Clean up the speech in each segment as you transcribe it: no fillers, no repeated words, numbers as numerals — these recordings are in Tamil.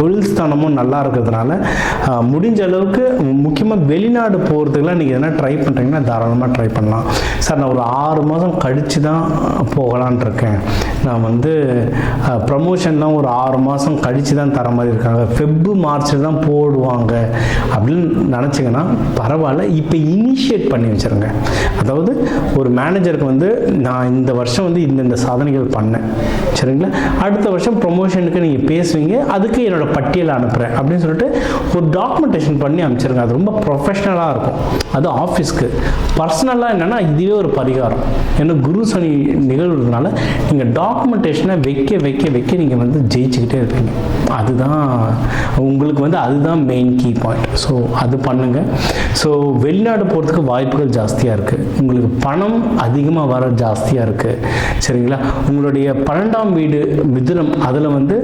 தொழில் ஸ்தானமும் நல்லா இருக்கிறதுனால முடிஞ்ச அளவுக்கு முக்கியமாக வெளிநாடு போகிறதுக்குலாம் நீங்கள் எதனா ட்ரை பண்ணுறீங்கன்னா தாராளமாக ட்ரை பண்ணலாம். சார் நான் ஒரு 6 மாதம் கழித்து தான் போகலான் இருக்கேன், நான் வந்து ப்ரமோஷன்லாம் ஒரு 6 மாதம் கழித்து தான் தர மாதிரி இருக்காங்க, மார்ச்சில் தான் போடுவாங்க அப்படின்னு நினச்சிங்கன்னா பரவாயில்ல. இப்போ இனிஷியேட் பண்ணி வச்சுருங்க. அதாவது ஒரு மேனேஜருக்கு வந்து நான் இந்த வருஷம் வந்து இந்த சாதனைகள் பண்ணேன் சரிங்களா, அடுத்த வருஷம் ப்ரொமோஷனுக்கு நீங்கள் பேசுவீங்க, அதுக்கு என்னோட பட்டியலை அனுப்புகிறேன் அப்படின்னு சொல்லிட்டு ஒரு டாக்குமெண்டேஷன் பண்ணி அனுப்பிச்சிருங்க. அது ரொம்ப ப்ரொஃபஷ்னலாக இருக்கும். அது ஆஃபீஸ்க்கு. பர்சனலாக என்னென்னா இதுவே ஒரு பரிகாரம். ஏன்னா குரு சனி நிகழ்வுனால நீங்கள் டாக்குமெண்டேஷனை வைக்க நீங்கள் வந்து ஜெயிச்சுக்கிட்டே இருப்பீங்க. அதுதான் உங்களுக்கு வந்து அதுதான் மெயின் கீ பாயிண்ட். ஸோ அது பண்ணுங்கள். ஸோ வெளிநாடு போகிறதுக்கு வாய்ப்புகள் ஜாஸ்தியாக இருக்குது. உங்களுக்கு பணம் அதிகமாக வர ஜாஸ்தியாக இருக்குது சரிங்களா. உங்களுடைய 12ஆம் வீடு மிதுனம், அதில் வந்து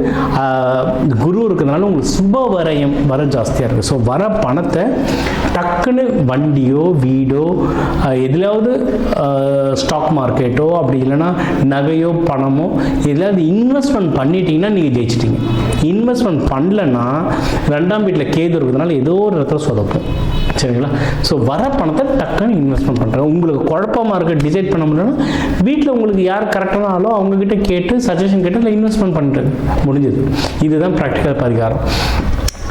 குரு இருக்கிறதுனால உங்களுக்கு சுப வரையம் வர ஜாஸ்தியாக இருக்குது. ஸோ வர பணத்தை டக்குன்னு வண்டியோ வீடோ எதுலையாவது ஸ்டாக் மார்க்கெட்டோ அப்படி இல்லைன்னா நகையோ பணமோ எதுலையாவது இன்வெஸ்ட்மெண்ட் பண்ணிட்டீங்கன்னா நீங்கள் ஜெயிச்சிட்டிங்க. இன்வெஸ்ட்மெண்ட் பண்ணலன்னா 2ஆம் வீட்டில் கேது இருக்கிறதுனால ஏதோ ஒரு இடத்துல சொதப்போம் சரிங்களா. ஸோ வர பணத்தை டக்குன்னு இன்வெஸ்ட்மெண்ட் பண்ணுறேன். உங்களுக்கு குழப்பமாக இருக்க டிசைட் பண்ண முடியலன்னா வீட்டில் உங்களுக்கு யார் கரெக்டான ஆளோ அவங்கக்கிட்ட கேட்டு சஜஷன் கேட்டு இல்லை இன்வெஸ்ட்மெண்ட் பண்ணிட்டு முடிஞ்சது. இதுதான் ப்ராக்டிக்கல் பரிகாரம்.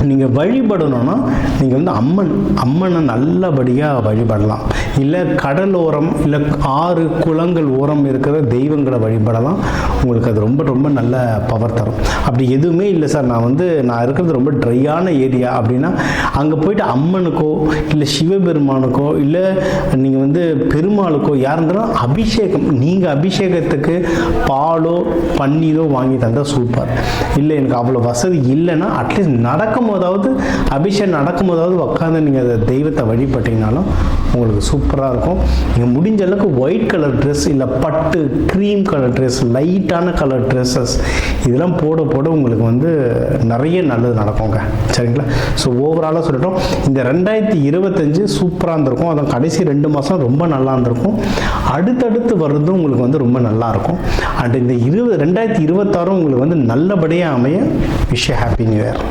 நீங்கள் வழிபடணும்னா நீங்கள் வந்து அம்மனை நல்லபடியாக வழிபடலாம். இல்லை கடலோரம் இல்லை ஆறு குளங்கள் ஓரம் இருக்கிற தெய்வங்களை வழிபடலாம். உங்களுக்கு அது ரொம்ப ரொம்ப நல்ல பவர் தரும். அப்படி எதுவுமே இல்லை சார், நான் இருக்கிறது ரொம்ப ட்ரையான ஏரியா அப்படின்னா அங்கே போயிட்டு அம்மனுக்கோ இல்லை சிவபெருமானுக்கோ இல்லை நீங்கள் வந்து பெருமாளுக்கோ யார் இருந்தாலும் அபிஷேகம், நீங்கள் அபிஷேகத்துக்கு பாலோ பன்னீரோ வாங்கி தந்தால் சூப்பர். இல்லை எனக்கு அவ்வளோ வசதி இல்லைன்னா அட்லீஸ்ட் நடக்கும்போதாவது அபிஷேகம் நடக்கும்போதாவது உட்காந்து நீங்கள் அந்த தெய்வத்தை வழிபட்டீங்கனாலும் உங்களுக்கு சூப்பராக இருக்கும். நீங்கள் முடிஞ்ச அளவுக்கு ஒயிட் கலர் ட்ரெஸ் இல்லை பட்டு க்ரீம் கலர் ட்ரெஸ் லைட்டான கலர் ட்ரெஸ்ஸஸ் இதெல்லாம் போட உங்களுக்கு வந்து நிறைய நல்லது நடக்குங்க சரிங்களா. ஸோ ஓவராலாக சொல்லிட்டோம், இந்த 2025 சூப்பராக இருந்திருக்கும். அதான் கடைசி 2 மாதம் ரொம்ப நல்லா இருந்திருக்கும். அடுத்தடுத்து வர்றதும் உங்களுக்கு வந்து ரொம்ப நல்லா இருக்கும். அண்ட் இந்த 2026 உங்களுக்கு வந்து நல்லபடியாக அமைய விஷ் ஹாப்பி நியூ இயர்.